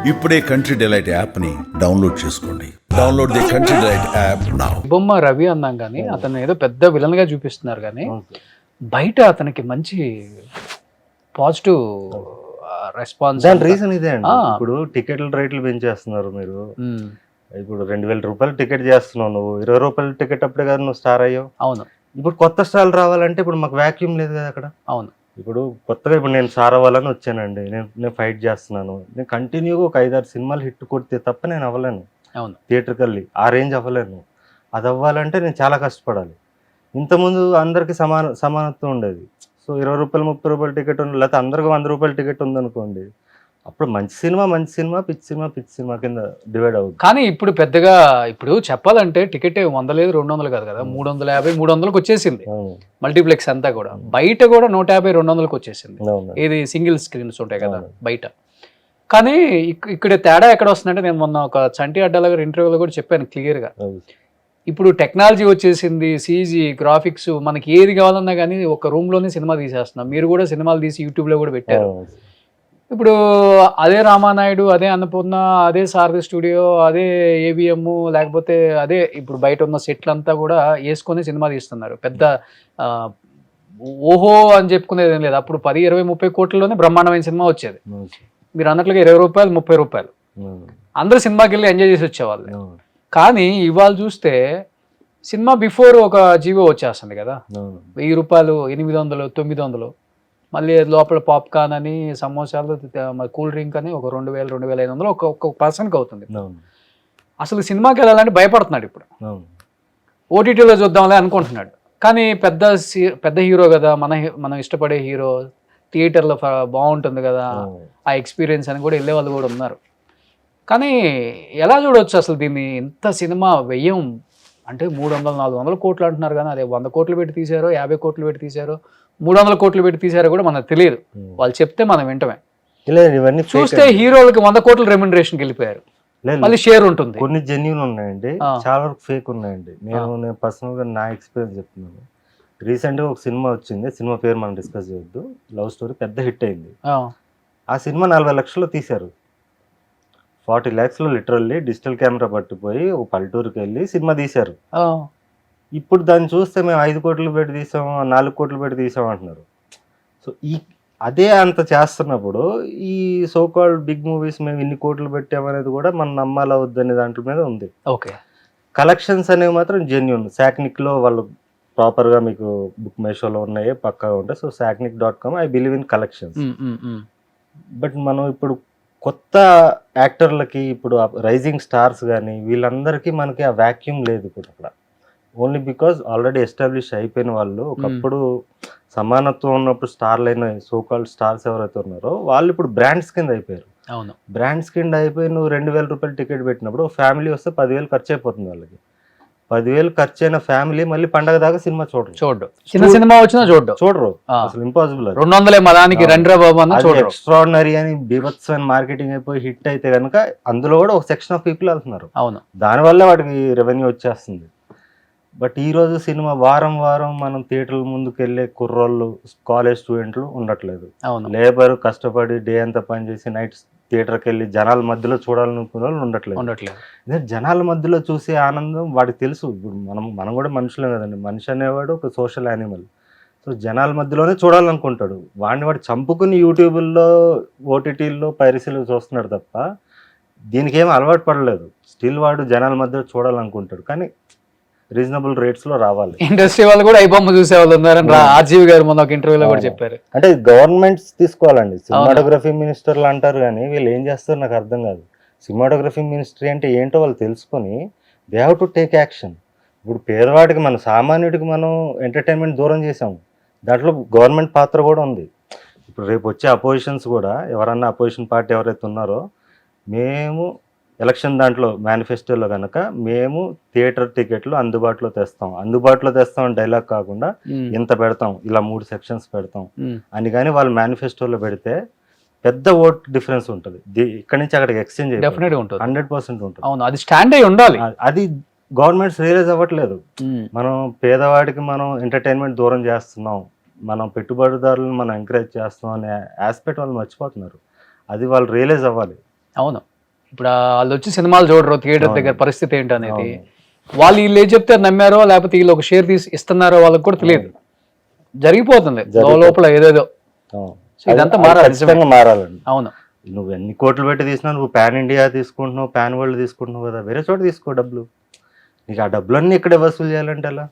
ఇప్పుడే country delight యాప్ని download చేసుకోండి. Download the country delight app now. బొమ్మ రవి అన్నాం కానీ అతను ఏదో పెద్ద విలన్ గా చూపిస్తున్నారు కానీ బయట అతనికి మంచి పాజిటివ్ రెస్పాన్స్. దాని రీజన్ ఇదే అండి. ఇప్పుడు టికెట్ల రేట్లు పెంచేస్తున్నారు మీరు. ఇప్పుడు 2000 రూపాయలు టికెట్ చేస్తున్నావు, నువ్వు 20 రూపాయల టికెట్ అప్పుడే కదా నువ్వు స్టార్ అయ్యావు. అవును. ఇప్పుడు కొత్త స్టార్లు రావాలంటే ఇప్పుడు మాకు వ్యాక్యూమ్ లేదు కదా అక్కడ. అవును. ఇప్పుడు కొత్తగా ఇప్పుడు నేను స్టార్ అవ్వాలని వచ్చానండి, నేను ఫైట్ చేస్తున్నాను, నేను కంటిన్యూగా ఒక 5-6 సినిమాలు హిట్ కొడితే తప్ప నేను అవ్వలేను. అవును. థియేటర్కి వెళ్ళి ఆ రేంజ్ అవ్వలేను. అది అవ్వాలంటే నేను చాలా కష్టపడాలి. ఇంతకుముందు అందరికీ సమానత్వం ఉండేది. సో 20 రూపాయలు 30 రూపాయల టికెట్ ఉంది, లేకపోతే అందరికి 100 రూపాయల టికెట్ ఉందనుకోండి, అప్పుడు మంచి సినిమా పిచ్చి సినిమా కింద డివైడ్ అవుతుంది. కానీ ఇప్పుడు పెద్దగా ఇప్పుడు చెప్పాలంటే టికెట్ 100 లేదు 200 కాదు కదా, 350 300కి వచ్చేసింది మల్టీప్లెక్స్ అంతా కూడా. బయట కూడా 150 200కి వచ్చేసింది. ఇది సింగిల్ స్క్రీన్స్ ఉంటాయి కదా బయట. కానీ ఇక్కడ తేడా ఎక్కడ వస్తుందంటే, నేను మొన్న ఒక చంటి అడ్డాల గారి ఇంటర్వ్యూలో కూడా చెప్పాను క్లియర్గా. ఇప్పుడు టెక్నాలజీ వచ్చేసింది, సీజీ గ్రాఫిక్స్, మనకి ఏది కావాలన్నా కానీ ఒక రూమ్లోనే సినిమా తీసేస్తున్నాం. మీరు కూడా సినిమాలు తీసి యూట్యూబ్లో కూడా పెట్టారు. ఇప్పుడు అదే రామానాయుడు, అదే అన్నపూర్ణ, అదే సారథి స్టూడియో, అదే ఏవిఎం, లేకపోతే అదే ఇప్పుడు బయట ఉన్న సెట్లు అంతా కూడా వేసుకొని సినిమా తీస్తున్నారు. పెద్ద ఓహో అని చెప్పుకునేది ఏం లేదు. అప్పుడు 10, 20, 30 కోట్లలోనే బ్రహ్మాండమైన సినిమా వచ్చేది. మీరు అన్నట్లుగా 20 రూపాయలు 30 రూపాయలు అందరూ సినిమాకి వెళ్ళి ఎంజాయ్ చేసి వచ్చేవాళ్ళు. కానీ ఇవాళ చూస్తే సినిమా బిఫోర్ ఒక జీవో వచ్చేస్తుంది కదా, 1000 రూపాయలు, 800, 900, మళ్ళీ లోపల పాప్కార్న్ అని, సమోసాలు, కూల్ డ్రింక్ అని ఒక 2000, 2500 ఒక్కొక్క పర్సన్కి అవుతుంది. అసలు సినిమాకి వెళ్ళాలంటే భయపడుతున్నాడు ఇప్పుడు. ఓటీటీలో చూద్దాంలే అనుకుంటున్నాడు. కానీ పెద్ద హీరో కదా, మనం ఇష్టపడే హీరో, థియేటర్లో బాగుంటుంది కదా ఆ ఎక్స్పీరియన్స్ అని కూడా వెళ్ళే వాళ్ళు కూడా ఉన్నారు. కానీ ఎలా చూడవచ్చు అసలు దీన్ని? ఇంత సినిమా వ్యయం అంటే 300, 400 కోట్లు అంటున్నారు, కానీ అదే 100 కోట్లు పెట్టి తీశారో, 50 కోట్లు పెట్టి తీశారో, 300 కోట్లు పెట్టి తీశారో కూడా మనకు తెలియదు. వాళ్ళు చెప్తే మనం వింటమే. ఇవన్నీ చూస్తే హీరోలకి 100 కోట్ల రెమ్యునరేషన్కి వెళ్ళిపోయారు. మళ్ళీ షేర్ ఉంటుంది. కొన్ని జెన్యూన్ ఉన్నాయండి, చాలా వరకు ఫేక్ ఉన్నాయండి. నేను పర్సనల్గా నా ఎక్స్పీరియన్స్ చెప్తున్నాను. రీసెంట్గా ఒక సినిమా వచ్చింది, సినిమా పేరు మనం డిస్కస్ చేయొద్దు, లవ్ స్టోరీ, పెద్ద హిట్ అయింది. ఆ సినిమా 40 లక్షలు తీశారు. 40 lakhsలో లిటరల్లీ డిజిటల్ కెమెరా పట్టిపోయి ఒక పల్లెటూరుకి వెళ్ళి సినిమా తీశారు. ఇప్పుడు దాన్ని చూస్తే మేము 5 కోట్లు పెట్టి తీసాం, 4 కోట్లు పెట్టి తీసాం అంటున్నారు. సో అదే అంత చేస్తున్నప్పుడు ఈ సోకాల్డ్ బిగ్ మూవీస్ మేము ఇన్ని కోట్లు పెట్టామనేది కూడా మనం నమ్మాలా వద్దనే దాంట్లో మీద ఉంది. ఓకే. కలెక్షన్స్ అనేవి మాత్రం జెన్యూన్. సాక్నిక్లో వాళ్ళు ప్రాపర్గా మీకు బుక్ మేషోలో ఉన్నాయి, పక్కాగా ఉంటాయి. So sacknic.com, I believe in collections. But మనం ఇప్పుడు కొత్త యాక్టర్లకి, ఇప్పుడు రైజింగ్ స్టార్స్ కానీ వీళ్ళందరికీ మనకి ఆ వ్యాక్యూమ్ లేదు ఇప్పుడు అక్కడ. ఓన్లీ బికాజ్ ఆల్రెడీ ఎస్టాబ్లిష్ అయిపోయిన వాళ్ళు, ఒకప్పుడు సమానత్వం ఉన్నప్పుడు స్టార్లు అయిన సోకాల్డ్ స్టార్స్ ఎవరైతే ఉన్నారో వాళ్ళు ఇప్పుడు బ్రాండ్స్ కింద అయిపోయారు. అవును. బ్రాండ్స్ కింద అయిపోయి నువ్వు 2000 రూపాయలు టికెట్ పెట్టినప్పుడు ఫ్యామిలీ వస్తే 10,000 ఖర్చు అయిపోతుంది వాళ్ళకి. 10,000 ఖర్చు అయిన ఫ్యామిలీ మళ్ళీ పండగ దాకా సినిమా చూడరు. చిన్న సినిమా వచ్చినా చూడరు. అసలు ఇంపాసిబుల్. 200 మదానికి రండ్రా బాబు అన్న చూడరు. ఎక్స్ట్రాడినరీ అని బీభత్సమైన మార్కెటింగ్ అయిపోయి హిట్ అయితే కనుక అందులో కూడా ఒక సెక్షన్ ఆఫ్ పీపుల్ వెళ్తున్నారు. అవును. దానివల్ల వాటికి రెవెన్యూ వచ్చేస్తుంది. బట్ ఈరోజు సినిమా వారం మనం థియేటర్ల ముందుకు వెళ్ళే కుర్రోళ్ళు, కాలేజ్ స్టూడెంట్లు ఉండట్లేదు. లేబర్ కష్టపడి డే అంతా పనిచేసి నైట్ థియేటర్కి వెళ్ళి జనాల మధ్యలో చూడాలనుకునే వాళ్ళు ఉండట్లేదు. జనాల మధ్యలో చూసే ఆనందం వాడికి తెలుసు. ఇప్పుడు మనం కూడా మనుషులే కదండి. మనిషి అనేవాడు ఒక సోషల్ యానిమల్. సో జనాల మధ్యలోనే చూడాలనుకుంటాడు. వాడు చంపుకుని యూట్యూబ్లో, ఓటీటీల్లో, పైరసీలో చూస్తున్నాడు తప్ప దీనికి ఏం అలవాటు పడలేదు. స్టిల్ వాడు జనాల మధ్యలో చూడాలనుకుంటాడు, కానీ రీజనబుల్ రేట్స్ లో రావాలి. ఇండస్ట్రీ వాళ్ళు కూడా ఐబొమ్మ చూసే వాళ్ళు ఉన్నారని ఆర్జీవి గారు మొన్న ఒక ఇంటర్వ్యూలో కూడా చెప్పారు. అంటే గవర్నమెంట్స్ తీసుకోవాలండి. సినిమాటోగ్రఫీ మినిస్టర్లు అంటారు కానీ వీళ్ళు ఏం చేస్తారు నాకు అర్థం కాదు. సినిమాటోగ్రఫీ మినిస్ట్రీ అంటే ఏంటో వాళ్ళు తెలుసుకొని they have to take action. ఇప్పుడు పేదవాడికి, మన సామాన్యుడికి మనం ఎంటర్టైన్మెంట్ దూరం చేసాము. దాంట్లో గవర్నమెంట్ పాత్ర కూడా ఉంది. ఇప్పుడు రేపు వచ్చే అపోజిషన్స్ కూడా, ఎవరన్నా అపోజిషన్ పార్టీ ఎవరైతే ఉన్నారో, మేము ఎలక్షన్ దాంట్లో మేనిఫెస్టోలో కనుక మేము థియేటర్ టికెట్లు అందుబాటులో తెస్తాం డైలాగ్ కాకుండా ఇంత పెడతాం, ఇలా 3 సెక్షన్స్ పెడతాం అని కానీ వాళ్ళు మేనిఫెస్టోలో పెడితే పెద్ద ఓట్ డిఫరెన్స్ ఉంటుంది. ఇక్కడ నుంచి అక్కడికి ఎక్స్చేంజ్ 100% ఉంటుంది. అవును, అది స్టాండ్ అయి ఉండాలి. అది గవర్నమెంట్స్ రియలైజ్ అవ్వట్లేదు. మనం పేదవాడికి మనం ఎంటర్టైన్మెంట్ దూరం చేస్తున్నాం, మనం పెట్టుబడిదారులను మనం ఎంకరేజ్ చేస్తున్నాం అనే ఆస్పెక్ట్ వాళ్ళు మర్చిపోతున్నారు. అది వాళ్ళు రియలైజ్ అవ్వాలి. అవును. ఇప్పుడు వాళ్ళు వచ్చి సినిమాలు చూడరు థియేటర్ దగ్గర పరిస్థితి ఏంటనేది, వాళ్ళు వీళ్ళు ఏం చెప్తే నమ్మారో లేకపోతే వీళ్ళు ఒక షేర్ తీసి ఇస్తున్నారో వాళ్ళకి కూడా తెలియదు. జరిగిపోతుంది లోపల ఏదేదో. సో ఇదంతా మారాలి, ఖచ్చితంగా మారాలండి. అవును. నువ్వు ఎన్ని కోట్లు పెట్టి తీసినా నువ్వు పాన్ ఇండియా తీసుకుంటున్నావు, పాన్ వరల్డ్ తీసుకుంటున్నావు కదా, వేరే చోట తీసుకో డబ్బులు. నీకు ఆ డబ్బులన్నీ ఇక్కడే వసూలు చేయాలంటే ఎలా?